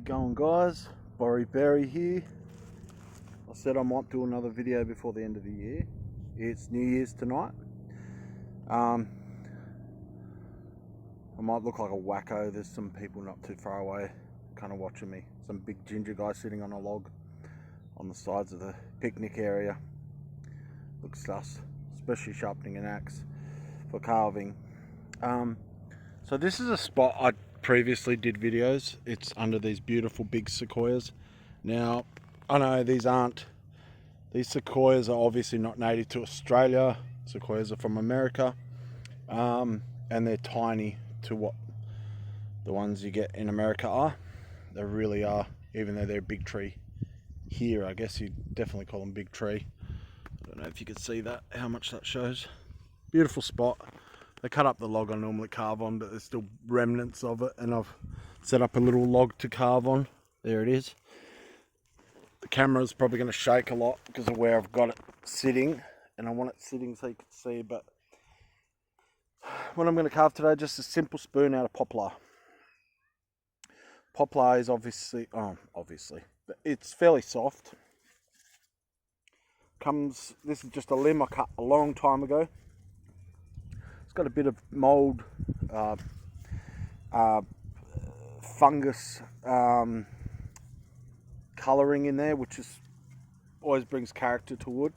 you going, guys? Borry Berry here. I said I might do another video before the end of the year. It's New Year's tonight. I might look like a wacko. There's some people not too far away kind of watching me. Some big ginger guy sitting on a log on the sides of the picnic area. Looks sus, especially sharpening an axe for carving. So this is a spot I previously did videos. It's under these beautiful big sequoias. Now, I know these sequoias are obviously not native to Australia. Sequoias are from America, and they're tiny to what the ones you get in America are. They really are, even though they're a big tree. Here, I guess you'd definitely call them big tree. I don't know if you can see that, how much that shows. Beautiful spot. They cut up the log I normally carve on, but there's still remnants of it, and I've set up a little log to carve on. There it is. The camera's probably going to shake a lot because of where I've got it sitting, and I want it sitting so you can see. But what I'm going to carve today, just a simple spoon out of poplar. Poplar is obviously, it's fairly soft. This is just a limb I cut a long time ago. It's got a bit of mold, fungus colouring in there, which always brings character to wood.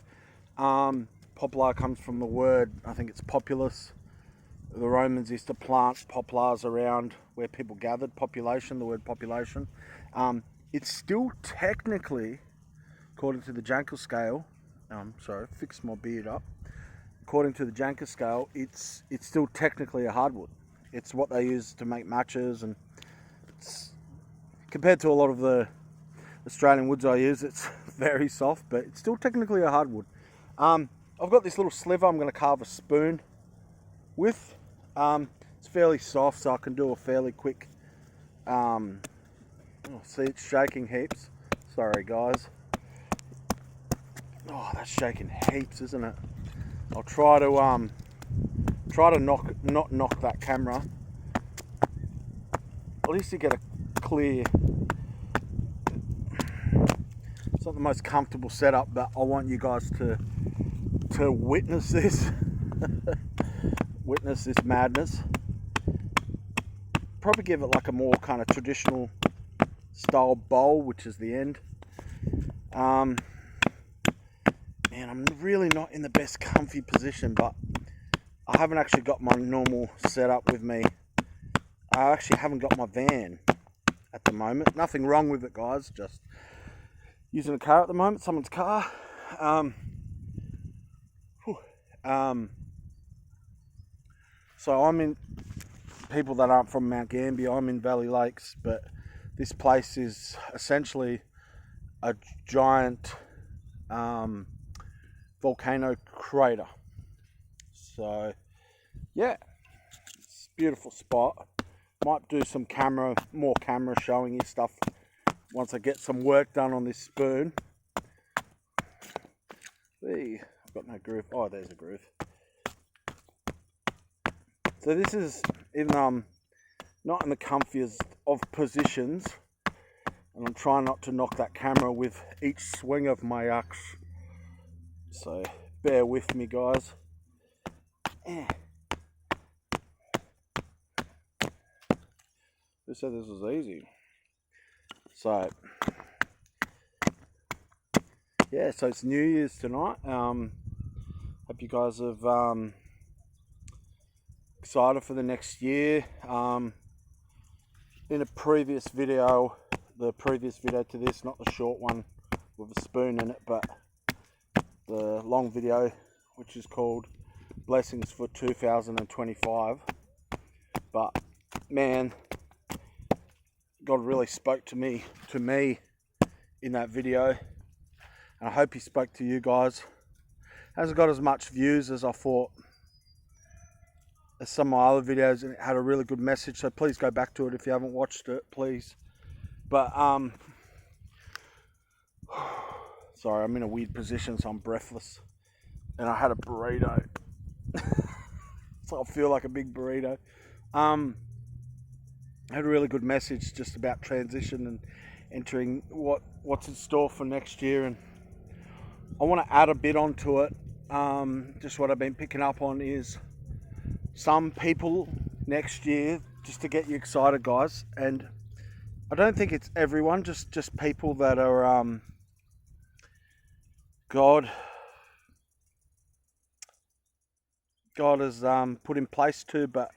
Poplar comes from the word, I think it's populus. The Romans used to plant poplars around where people gathered. Population, the word population. It's still technically, according to the Jankel scale, sorry, fix my beard up. According to the Jankel scale, it's still technically a hardwood. It's what they use to make matches, and compared to a lot of the Australian woods I use, it's very soft, but it's still technically a hardwood. I've got this little sliver I'm going to carve a spoon with. It's fairly soft, so I can do a fairly quick, see, it's shaking heaps. Sorry guys. Oh, that's shaking heaps, isn't it? I'll try to not knock that camera. At least you get a clear. It's not the most comfortable setup, but I want you guys to witness this. Witness this madness. Probably give it like a more kind of traditional style bowl, which is the end. Man, I'm really not in the best comfy position, but I haven't actually got my normal setup with me. I actually haven't got my van at the moment. Nothing wrong with it, guys. Just using a car at the moment, someone's car. So I'm in, people that aren't from Mount Gambier, I'm in Valley Lakes, but this place is essentially a giant volcano crater. So yeah, it's a beautiful spot. Might do some more camera showing you stuff once I get some work done on this spoon. See, I've got no groove. Oh, there's a groove. So this is, even though I'm not in the comfiest of positions, and I'm trying not to knock that camera with each swing of my axe. So bear with me, guys. Who said this was easy? So yeah, so it's New Year's tonight. Hope you guys have excited for the next year. In a previous video, the previous video to this, not the short one with a spoon in it, but the long video, which is called Blessings for 2025. But man, God really spoke to me in that video, and I hope he spoke to you guys. Hasn't got as much views as I thought as some of my other videos, and it had a really good message, so please go back to it if you haven't watched it, please. But sorry, I'm in a weird position, so I'm breathless, and I had a burrito. So I feel like a big burrito. had a really good message just about transition and entering what's in store for next year, and I want to add a bit onto it. Just what I've been picking up on is some people next year, just to get you excited, guys, and I don't think it's everyone, just people that are God has put in place to, but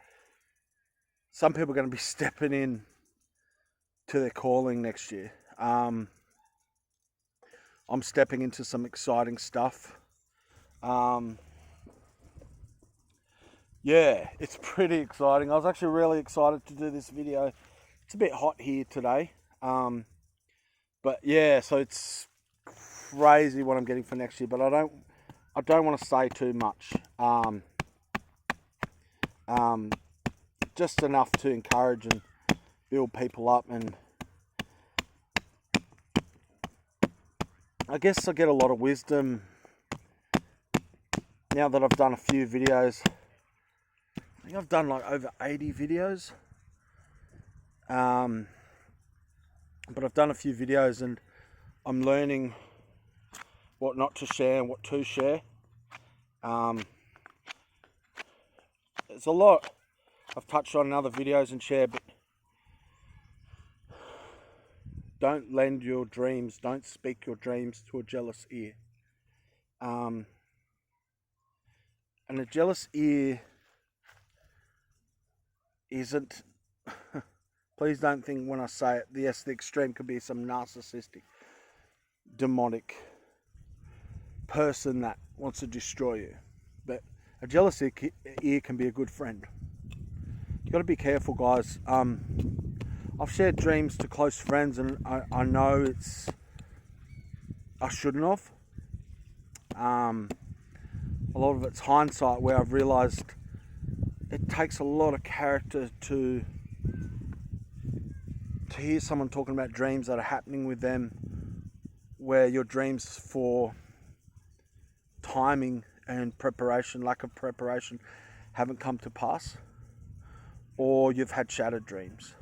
some people are going to be stepping in to their calling next year. I'm stepping into some exciting stuff. Yeah, it's pretty exciting. I was actually really excited to do this video. It's a bit hot here today. But yeah, so it's crazy what I'm getting for next year, but I don't want to say too much. Just enough to encourage and build people up, and I guess I get a lot of wisdom now that I've done a few videos. I think I've done like over 80 videos. But I've done a few videos and I'm learning what not to share and what to share. There's a lot I've touched on in other videos and share, but don't lend your dreams, don't speak your dreams to a jealous ear. And a jealous ear isn't, please don't think when I say it, yes, the extreme could be some narcissistic, demonic person that wants to destroy you. But a jealous ear can be a good friend. You've got to be careful, guys. I've shared dreams to close friends, and I know I shouldn't have. A lot of it's hindsight, where I've realised it takes a lot of character to hear someone talking about dreams that are happening with them, where your dreams for timing and preparation, lack of preparation, haven't come to pass, or you've had shattered dreams.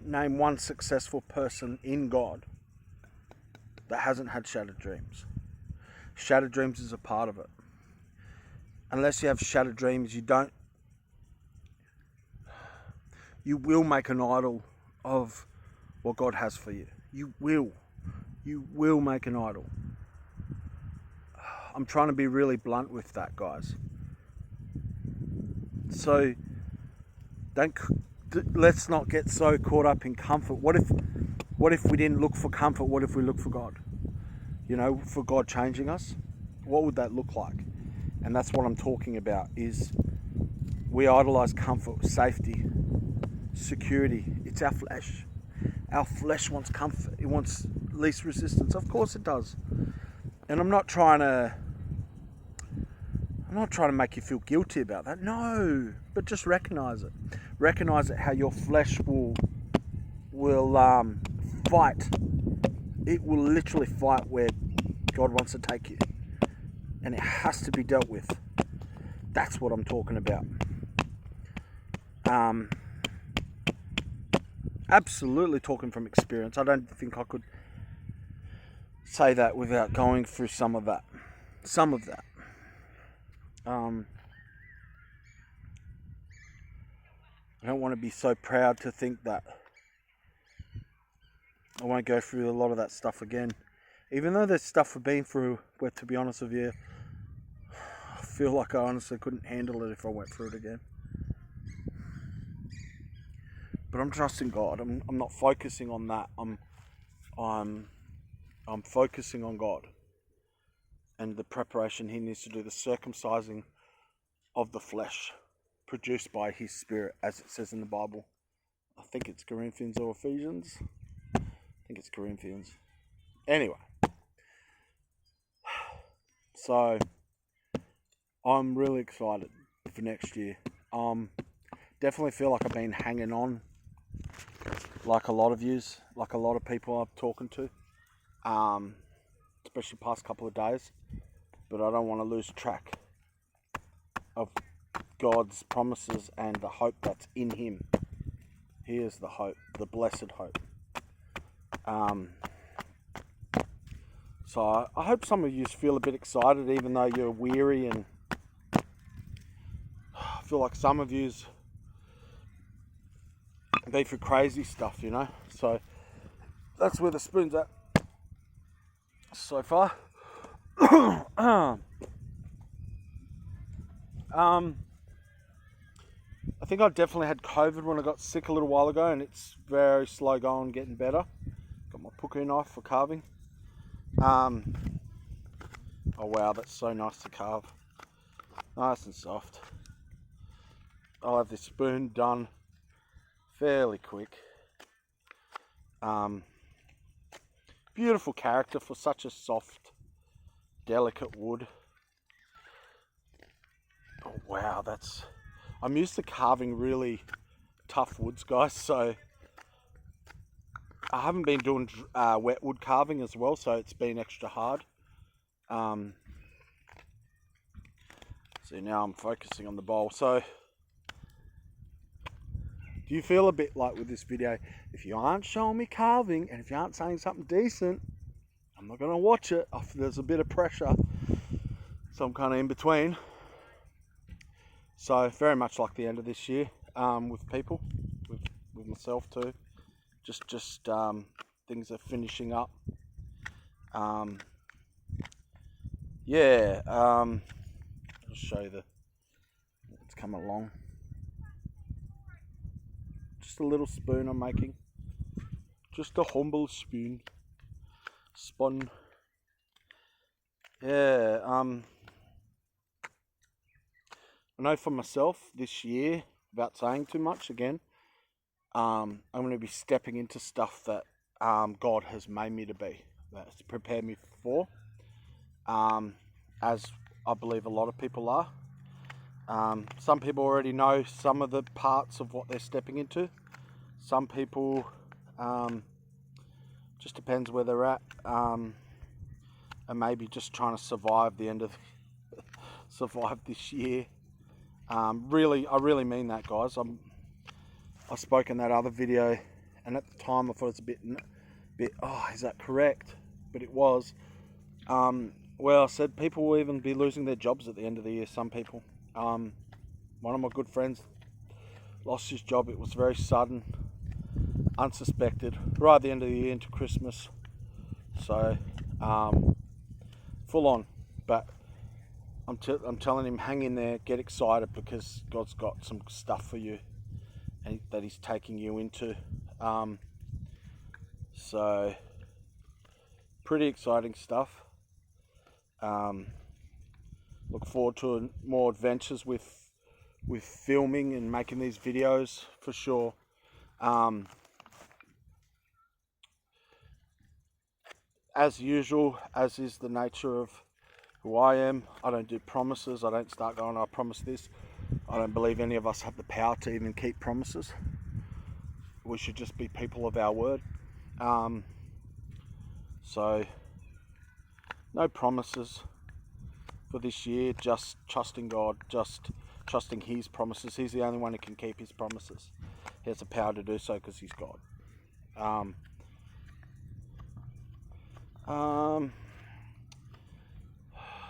Name one successful person in God that hasn't had shattered dreams. Shattered dreams is a part of it. Unless you have shattered dreams, you will make an idol of what God has for you. You will make an idol. I'm trying to be really blunt with that, guys. So let's not get so caught up in comfort. What if we didn't look for comfort? What if we look for God? You know, for God changing us? What would that look like? And that's what I'm talking about, is we idolize comfort, safety, security. It's our flesh. Our flesh wants comfort. It wants least resistance. Of course it does. And I'm not trying to make you feel guilty about that. No, but just recognize it. Recognize it, how your flesh will fight. It will literally fight where God wants to take you. And it has to be dealt with. That's what I'm talking about. Absolutely talking from experience. I don't think I could say that without going through some of that. I don't want to be so proud to think that I won't go through a lot of that stuff again. Even though there's stuff I've been through where, to be honest with you, I feel like I honestly couldn't handle it if I went through it again. But I'm trusting God. I'm not focusing on that. I'm focusing on God and the preparation He needs to do, the circumcising of the flesh produced by His Spirit, as it says in the Bible. I think it's Corinthians or Ephesians. I think it's Corinthians. Anyway, so I'm really excited for next year. Definitely feel like I've been hanging on, like a lot of yous, like a lot of people I'm talking to, especially past couple of days. But I don't want to lose track of God's promises and the hope that's in him. He is the hope, the blessed hope. So I hope some of you feel a bit excited, even though you're weary, and I feel like some of you's been through crazy stuff, you know. So that's where the spoon's at so far. I think I definitely had COVID when I got sick a little while ago, and it's very slow going, getting better. Got my puku knife for carving. Oh wow, that's so nice to carve. Nice and soft. I'll have this spoon done fairly quick. Beautiful character for such a soft, delicate wood. Oh wow, I'm used to carving really tough woods, guys, so I haven't been doing wet wood carving as well, so it's been extra hard. See, now I'm focusing on the bowl. So do you feel a bit like with this video, if you aren't showing me carving and if you aren't saying something decent, I'm not going to watch it. There's a bit of pressure, so I'm kind of in between. So very much like the end of this year, with people, with myself too. Just things are finishing up. Yeah. I'll show you it's come along. Just a little spoon I'm making. Just a humble spoon. Spun. Yeah. I know for myself this year, without saying too much again, I'm going to be stepping into stuff that God has made me to be, that's prepared me for, as I believe a lot of people are. Some people already know some of the parts of what they're stepping into. Some people, just depends where they're at, and maybe just trying to survive the end of survive this year. I really mean that, guys. I spoke in that other video, and at the time I thought it's a bit, oh, is that correct? But it was. Well, I said people will even be losing their jobs at the end of the year. Some people. One of my good friends lost his job. It was very sudden, unsuspected, right at the end of the year into Christmas. So, full on. But I'm telling him, hang in there, get excited, because God's got some stuff for you and that he's taking you into. So pretty exciting stuff. Look forward to more adventures with filming and making these videos for sure. As usual, as is the nature of who I am, I don't do promises. I don't start going, I promise this. I don't believe any of us have the power to even keep promises. We should just be people of our word. So no promises for this year, just trusting God, just trusting his promises. He's the only one who can keep his promises. He has the power to do so because he's God.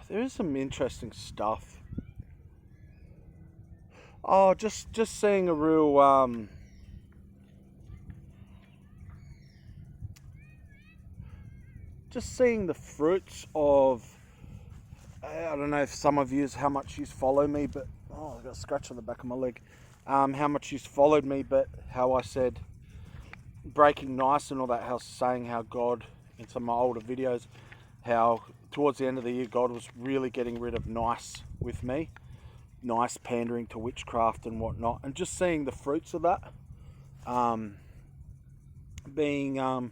There is some interesting stuff. Oh, just seeing a real just seeing the fruits of, I don't know if some of you, how much you follow me, but oh, I got a scratch on the back of my leg. How much you followed me, but how I said breaking nice and all that, how saying how God, in some of my older videos, how towards the end of the year God was really getting rid of nice with me, nice pandering to witchcraft and whatnot, and just seeing the fruits of that being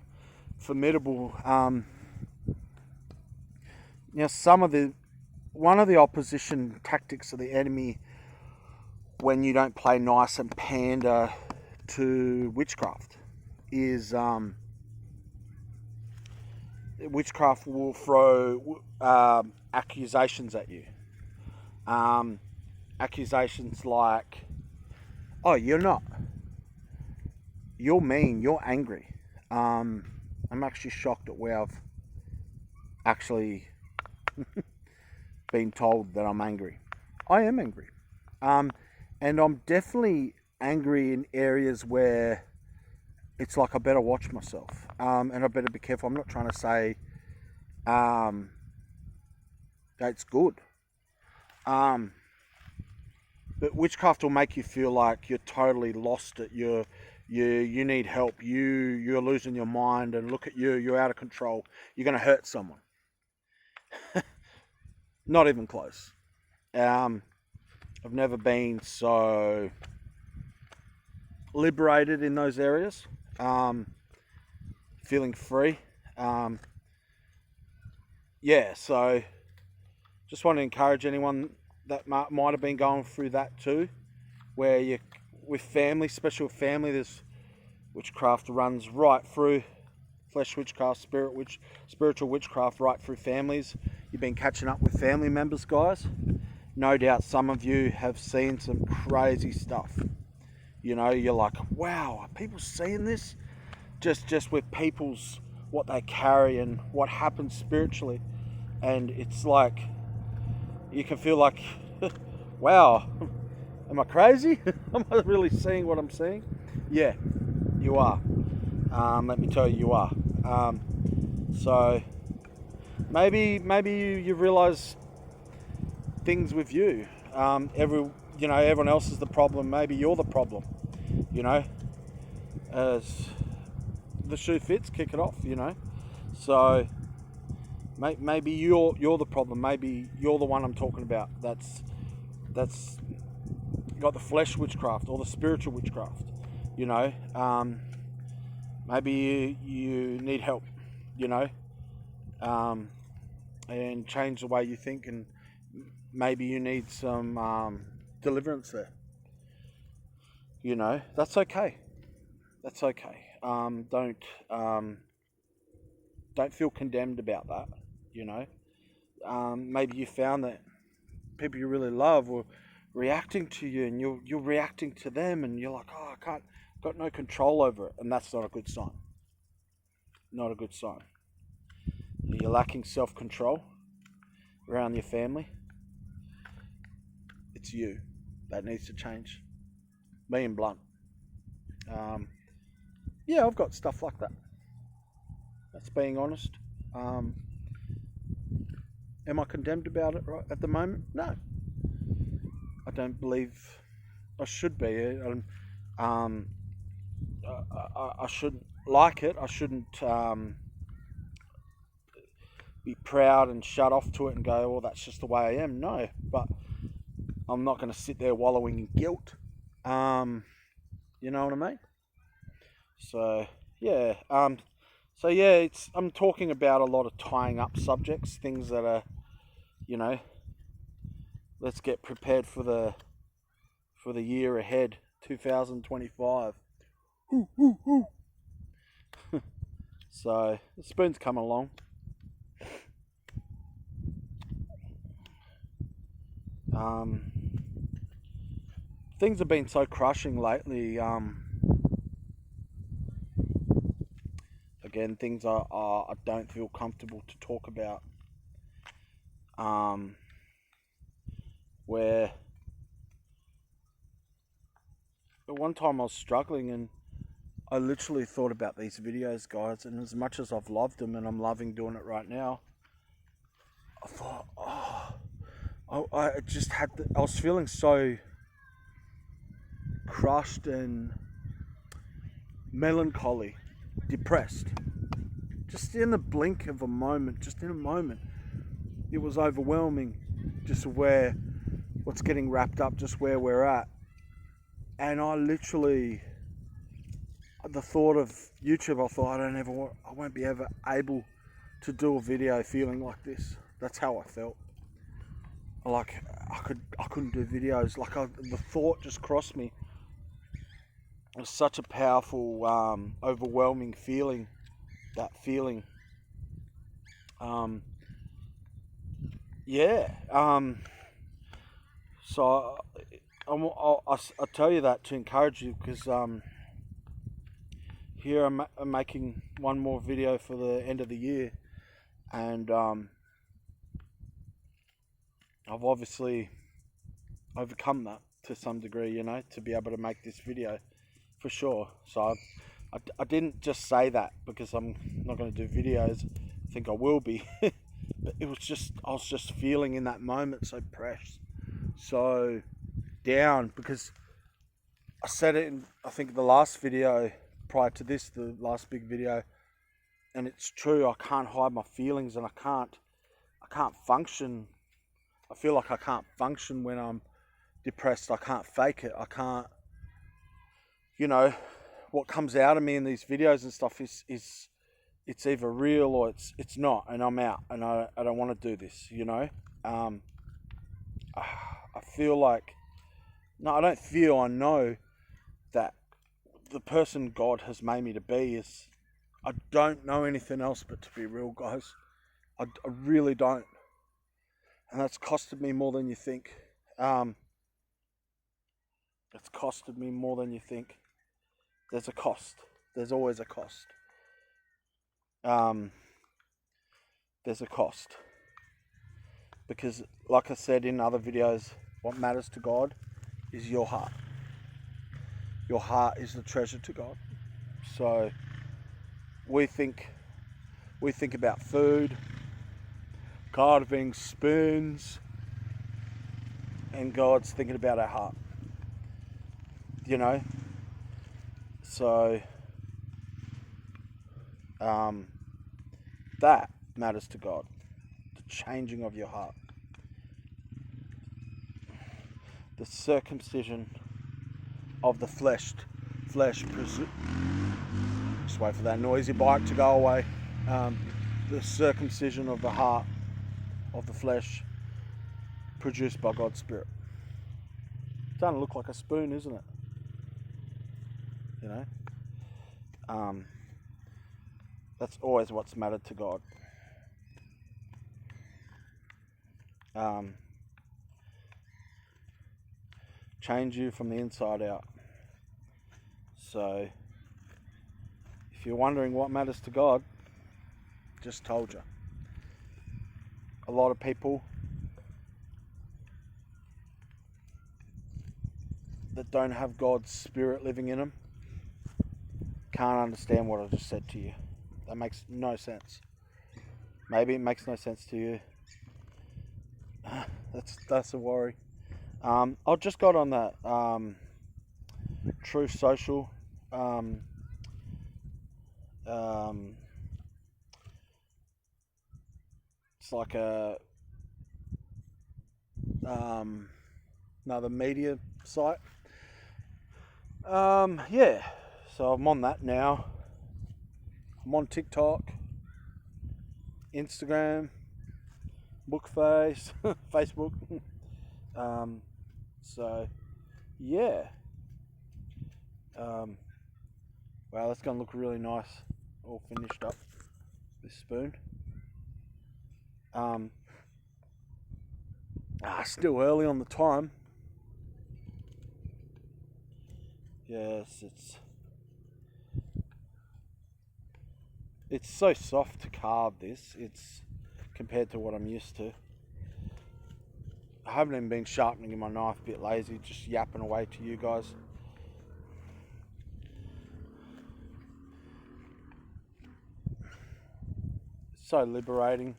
formidable. Now, one of the opposition tactics of the enemy when you don't play nice and pander to witchcraft is witchcraft will throw accusations at you, and accusations like, oh, you're mean, you're angry. I'm actually shocked at where I've actually been told that I'm angry. I am angry. And I'm definitely angry in areas where it's like I better watch myself. And I better be careful. I'm not trying to say that's good. But witchcraft will make you feel like you're totally lost it. You need help. You're losing your mind, and look at you. You're out of control. You're going to hurt someone. Not even close. I've never been so liberated in those areas. Feeling free. Yeah, so just want to encourage anyone that might have been going through that too, where you, with family, especially with family, there's witchcraft runs right through, flesh witchcraft, spiritual witchcraft right through families. You've been catching up with family members, guys. No doubt some of you have seen some crazy stuff. You know, you're like, wow, are people seeing this? Just with people's, what they carry and what happens spiritually. And it's like, you can feel like, wow, am I crazy? Am I really seeing what I'm seeing? Yeah, you are. Let me tell you, you are. So maybe you realise things with you. Everyone else is the problem. Maybe you're the problem. You know, as the shoe fits, kick it off. You know, so maybe you're the problem. Maybe you're the one I'm talking about. That's got the flesh witchcraft or the spiritual witchcraft. You know, maybe you need help. You know, and change the way you think, and maybe you need some deliverance there. You know, that's okay. That's okay. Don't feel condemned about that. You know, maybe you found that people you really love were reacting to you, and you're reacting to them, and you're like, oh, got no control over it, and that's not a good sign. Not a good sign. You're lacking self-control around your family. It's you that needs to change. Being blunt. Yeah, I've got stuff like that. That's being honest. Am I condemned about it right at the moment? No. I don't believe I should be. I shouldn't like it. I shouldn't be proud and shut off to it and go, well, that's just the way I am. No, but I'm not going to sit there wallowing in guilt. You know what I mean? So yeah. I'm talking about a lot of tying up subjects, things that are, you know, let's get prepared for the year ahead, 2025. So the spoon's coming along. Things have been so crushing lately. Again, things I don't feel comfortable to talk about. Where at one time I was struggling, and I literally thought about these videos, guys, and as much as I've loved them and I'm loving doing it right now, I thought, I just had I was feeling so crushed and melancholy, depressed. Just in the blink of a moment, it was overwhelming, just where what's getting wrapped up, just where we're at. And I literally, the thought of YouTube, I thought I won't be ever able to do a video feeling like this. That's how I felt. Like I couldn't do videos. Like the thought just crossed me. It was such a powerful, overwhelming feeling. That feeling. So I'll tell you that to encourage you, because here I'm making one more video for the end of the year, and I've obviously overcome that to some degree, you know, to be able to make this video for sure. So I didn't just say that because I'm not going to do videos. I think I will be. But it was just, I was just feeling in that moment so pressed, so down, because I said it in, I think, the last video prior to this, the last big video, and it's true. I can't hide my feelings, and I can't function. I feel like I can't function when I'm depressed. I can't fake it. I can't, you know, what comes out of me in these videos and stuff is it's either real or it's not, and I'm out, and I don't want to do this, you know. I feel like, no, I don't feel, I know that the person God has made me to be is, I don't know anything else but to be real, guys. I really don't. And that's costed me more than you think. It's costed me more than you think. There's a cost. There's always a cost. There's a cost. Because, like I said in other videos, what matters to God is your heart. Your heart is the treasure to God. So we think about food, carving, spoons, and God's thinking about our heart. You know? So that matters to God. The changing of your heart. The circumcision of the flesh. Just wait for that noisy bike to go away. The circumcision of the heart, of the flesh, produced by God's Spirit. It's starting to look like a spoon, isn't it? You know? That's always what's mattered to God. Change you from the inside out. So, if you're wondering what matters to God, just told you. A lot of people that don't have God's Spirit living in them can't understand what I just said to you. That makes no sense. Maybe it makes no sense to you. That's a worry. I just got on that True Social. It's like a another media site. Yeah. So I'm on that now. I'm on TikTok, Instagram, Bookface, Facebook. So, yeah. Wow, that's going to look really nice, all finished up, this spoon. Still early on the time. Yes, it's so soft to carve this. It's compared to what I'm used to. I haven't even been sharpening my knife, a bit lazy, just yapping away to you guys. It's so liberating.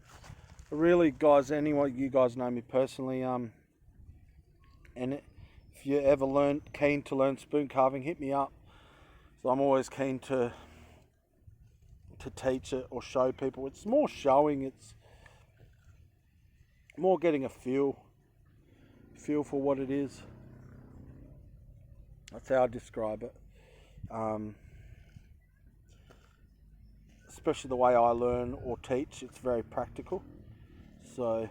Really, guys, anyone, you guys know me personally, and if you're ever keen to learn spoon carving, hit me up. So I'm always keen to teach it or show people. It's more showing, it's more getting a feel for what it is. That's how I describe it. Especially the way I learn or teach, it's very practical. So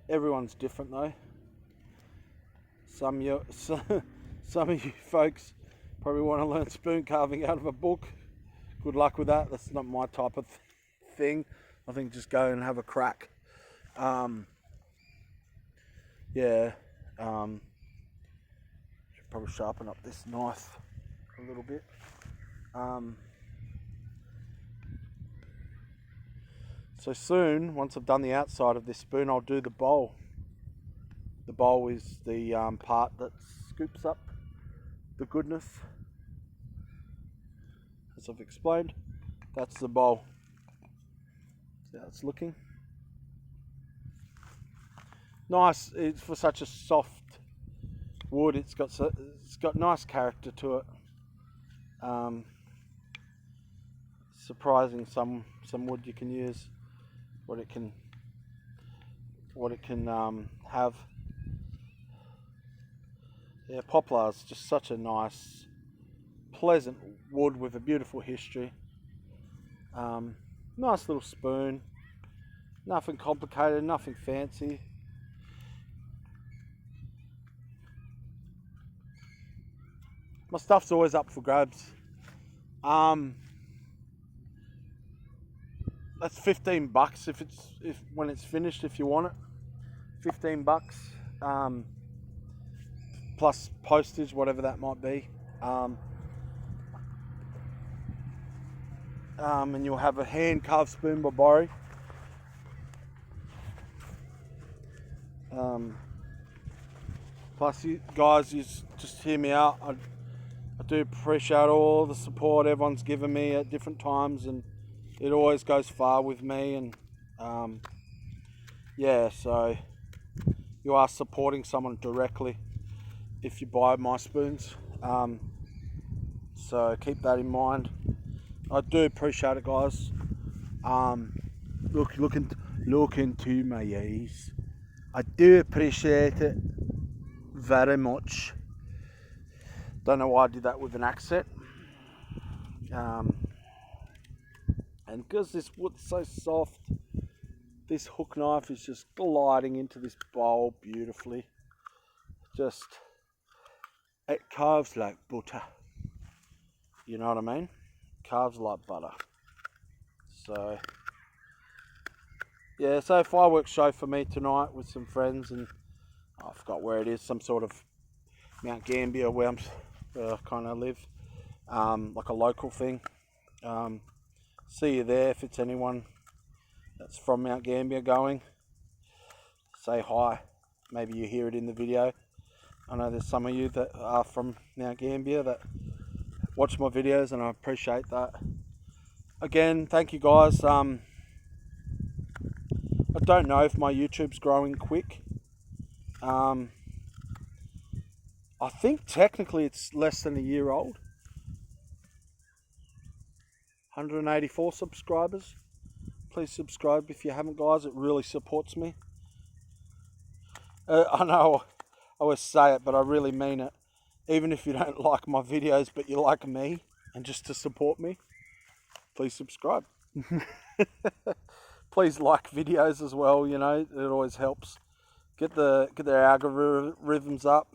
everyone's different though. Some of you folks probably want to learn spoon carving out of a book. Good luck with that. That's not my type of thing. I think just go and have a crack. Yeah, Should probably sharpen up this knife a little bit. So soon, once I've done the outside of this spoon, I'll do the bowl. The bowl is the part that scoops up the goodness. As I've explained, that's the bowl. See how it's looking. Nice. It's for such a soft wood. It's got nice character to it. Surprising some wood you can use. What it can have. Yeah, poplar is just such a nice, pleasant wood with a beautiful history. Nice little spoon. Nothing complicated, nothing fancy. My stuff's always up for grabs. That's $15 when it's finished, if you want it. $15 plus postage, whatever that might be. And you'll have a hand carved spoon by Borry. Plus, you guys, you just hear me out. I do appreciate all the support everyone's given me at different times, and it always goes far with me. And yeah, so you are supporting someone directly if you buy my spoons. So keep that in mind. I do appreciate it, guys. Look into my eyes. I do appreciate it very much. Don't know why I did that with an accent. And because this wood's so soft, this hook knife is just gliding into this bowl beautifully. It carves like butter. You know what I mean? Carves like butter. So yeah, so fireworks show for me tonight with some friends, and I forgot where it is, some sort of Mount Gambier where I kind of live, like a local thing. See you there if it's anyone that's from Mount Gambier going. Say hi. Maybe you hear it in the video. I know there's some of you that are from Mount Gambier that watch my videos, and I appreciate that. Again, thank you guys. I don't know if my YouTube's growing quick. I think technically it's less than a year old. 184 subscribers. Please subscribe if you haven't, guys. It really supports me. I know I always say it, but I really mean it. Even if you don't like my videos, but you like me, and just to support me, please subscribe. Please like videos as well. You know, it always helps. Get their algorithms up.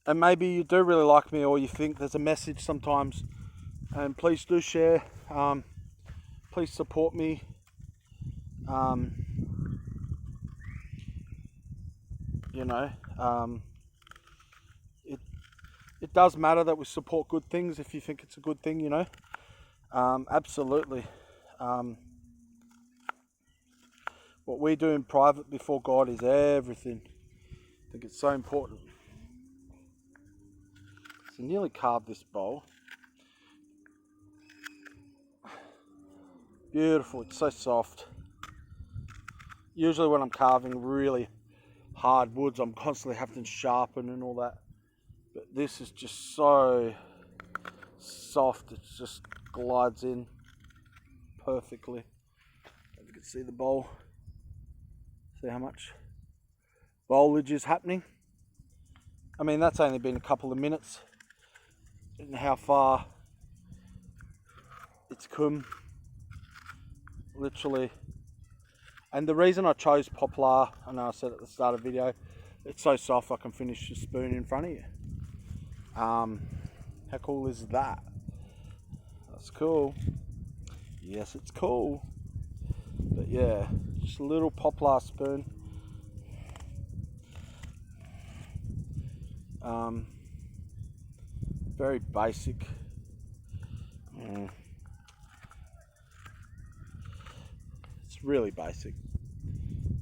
And maybe you do really like me, or you think there's a message sometimes, and please do share. Please support me. You know, it does matter that we support good things if you think it's a good thing, you know. Absolutely. What we do in private before God is everything. I think it's so important. So nearly carved this bowl. Beautiful, it's so soft. Usually when I'm carving really hard woods, I'm constantly having to sharpen and all that. But this is just so soft, it just glides in perfectly. As you can see the bowl. See how much foliage is happening. I mean, that's only been a couple of minutes. And how far it's come, literally. And the reason I chose poplar, I know I said at the start of the video, it's so soft I can finish the spoon in front of you. How cool is that? That's cool. Yes, it's cool. But yeah, just a little poplar spoon. Very basic. It's really basic.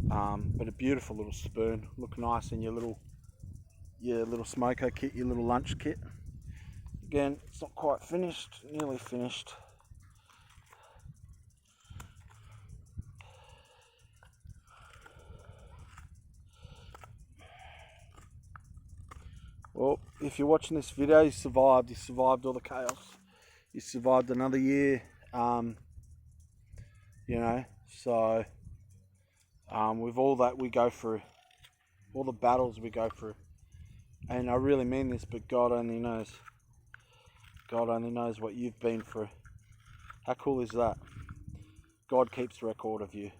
But a beautiful little spoon. Look nice in your little smoko kit, your little lunch kit. Again, it's not quite finished, nearly finished. Well, if you're watching this video, you survived all the chaos. You survived another year, you know, so with all that we go through, all the battles we go through, and I really mean this, but God only knows. God only knows what you've been through. How cool is that? God keeps record of you.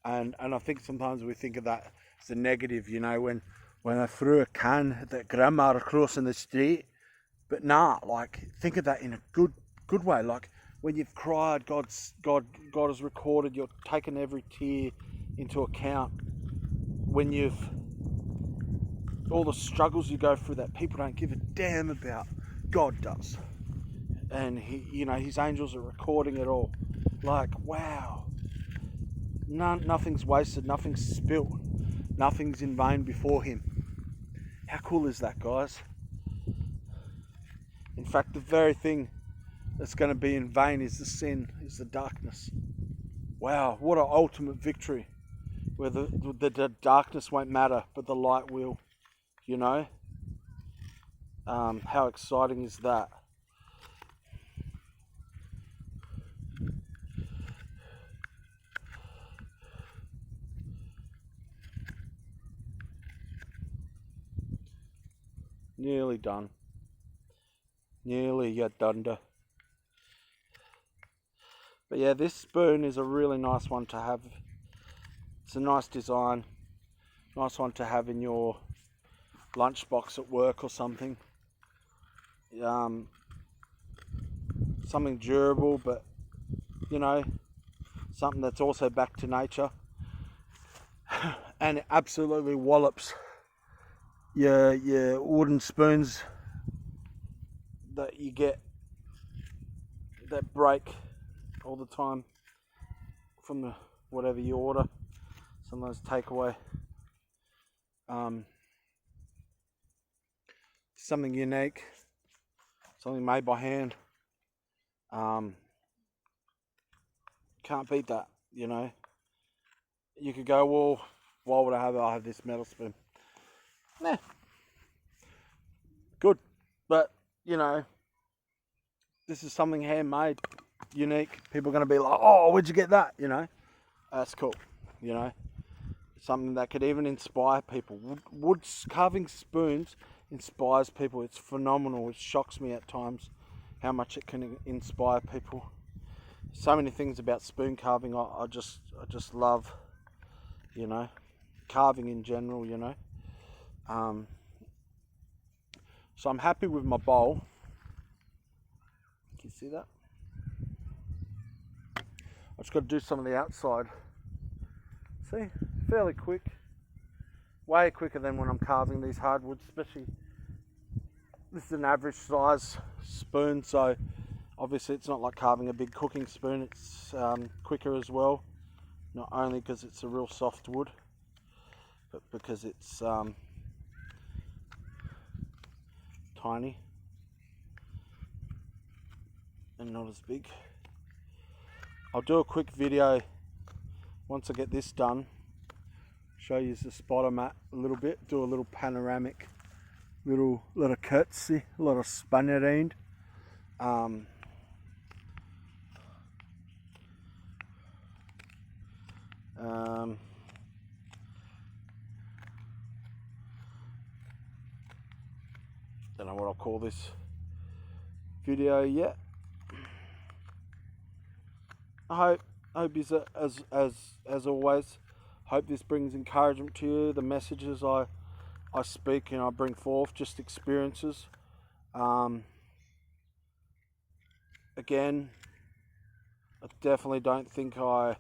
And I think sometimes we think of that as a negative, you know, when I threw a can at that grandma across in the street. But nah, like, think of that in a good way. Like, when you've cried, God has recorded. You're taking every tear into account. When all the struggles you go through that people don't give a damn about, God does. And His angels are recording it all. Like, wow. Nothing's wasted, nothing's spilt, nothing's in vain before Him. How cool is that, guys? In fact, the very thing that's going to be in vain is the sin, is the darkness. Wow, what an ultimate victory, where the darkness won't matter, but the light will, you know? How exciting is that? Nearly done. Nearly yet done. But yeah, this spoon is a really nice one to have. It's a nice design. Nice one to have in your lunchbox at work or something. Something durable, but you know, something that's also back to nature. And it absolutely wallops your wooden spoons that you get that break all the time from whatever you order. Sometimes takeaway. Something unique, something made by hand. Can't beat that, you know. You could go, well, why would I have this metal spoon? Nah, good, but you know, this is something handmade, unique. People are going to be like, oh, where'd you get that? You know, that's cool. You know, something that could even inspire people. Wood carving spoons inspires people. It's phenomenal. It shocks me at times how much it can inspire people. So many things about spoon carving I just love, you know, carving in general, you know. So I'm happy with my bowl. Can you see that? I just got to do some of the outside. See, fairly quick. Way quicker than when I'm carving these hardwoods, especially. This is an average size spoon, so obviously it's not like carving a big cooking spoon. It's quicker as well, not only because it's a real soft wood, but because it's tiny and not as big. I'll do a quick video once I get this done, show you the spot I'm at a little bit, do a little panoramic, little curtsy, a lot of spun around. Don't know what I'll call this video yet. I hope is as always. Hope this brings encouragement to you. The messages I speak and I bring forth, just experiences. Again, I definitely don't think I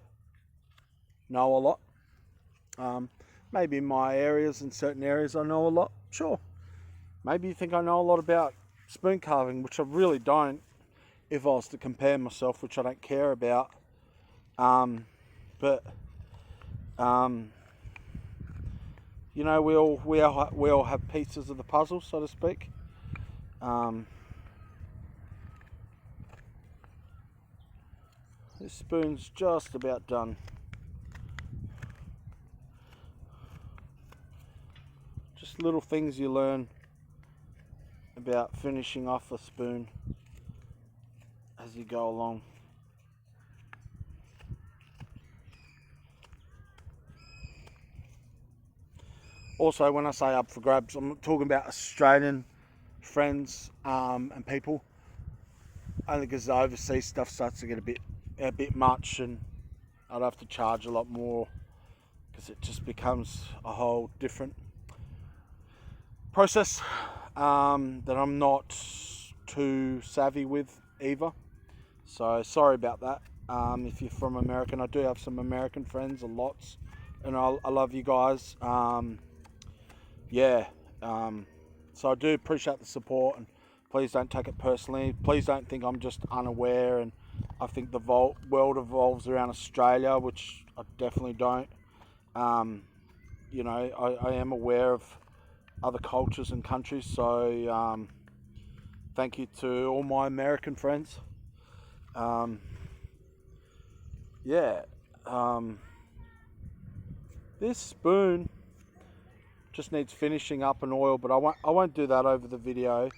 know a lot. Maybe in my areas, in certain areas I know a lot, Sure, maybe you think I know a lot about spoon carving, which I really don't. If I was to compare myself, which I don't care about, but you know, we all have pieces of the puzzle, so to speak. This spoon's just about done. Just little things you learn about finishing off a spoon as you go along. Also, when I say up for grabs, I'm not talking about Australian friends and people, only because the overseas stuff starts to get a bit much, and I'd have to charge a lot more because it just becomes a whole different process that I'm not too savvy with either. So sorry about that. If you're from America, and I do have some American friends, lots, and I love you guys. So I do appreciate the support, and please don't take it personally. Please don't think I'm just unaware and I think the world revolves around Australia, which I definitely don't. You know, I am aware of other cultures and countries, so thank you to all my American friends. This spoon just needs finishing up and oil, but I won't do that over the video.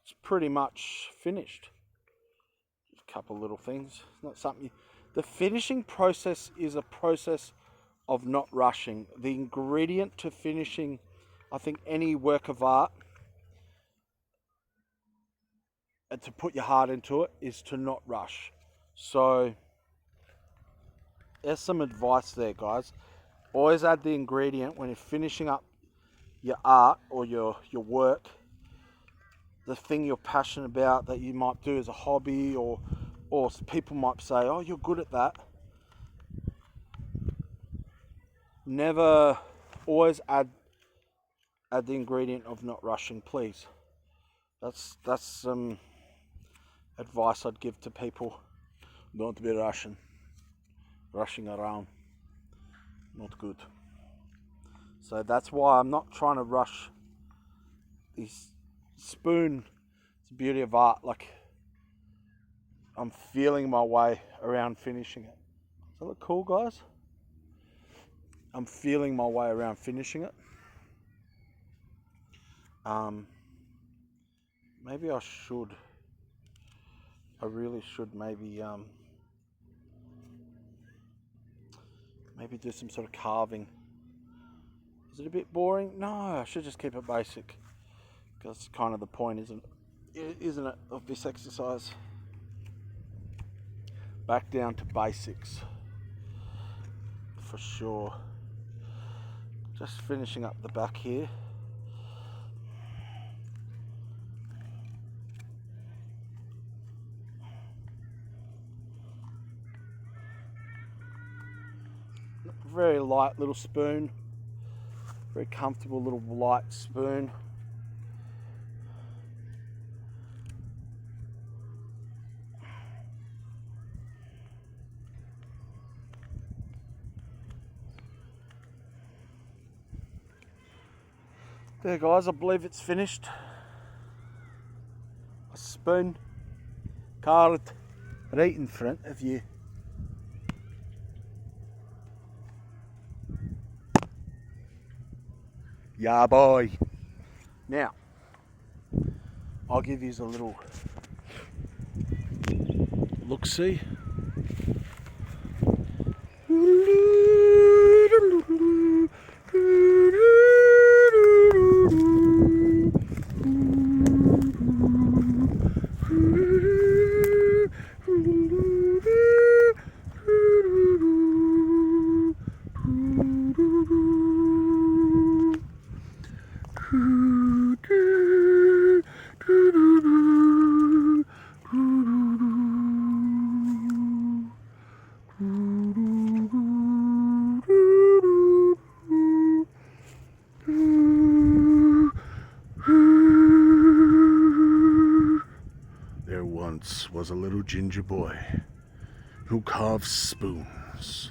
It's pretty much finished. Just a couple little things. It's not something. The finishing process is a process of not rushing. The ingredient to finishing, I think, any work of art, and to put your heart into it, is to not rush. So there's some advice there, guys. Always add the ingredient when you're finishing up your art or your work, the thing you're passionate about that you might do as a hobby, or people might say, oh, you're good at that. Never, always add the ingredient of not rushing, please. That's some advice I'd give to people. Don't be rushing around, not good. So that's why I'm not trying to rush this spoon. It's the beauty of art. Like, I'm feeling my way around finishing it. Does that look cool, guys? I'm feeling my way around finishing it. Maybe I really should maybe do some sort of carving. Is it a bit boring? No, I should just keep it basic. Because that's kind of the point, isn't it, of this exercise? Back down to basics. For sure. Just finishing up the back here. Very light little spoon. Very comfortable little light spoon. There, guys, I believe it's finished. A spoon carved right in front of you. Yeah, boy. Now, I'll give you a little look-see. once was a little ginger boy who carved spoons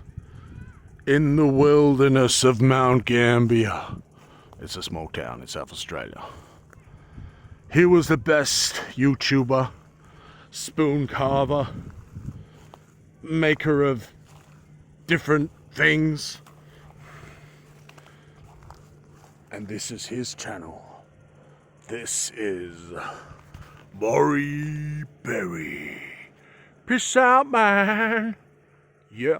in the wilderness of Mount Gambier. It's a small town in South Australia. He was the best YouTuber, spoon carver, maker of different things. And this is his channel. This is Maury Berry. Peace out, man. Yeah.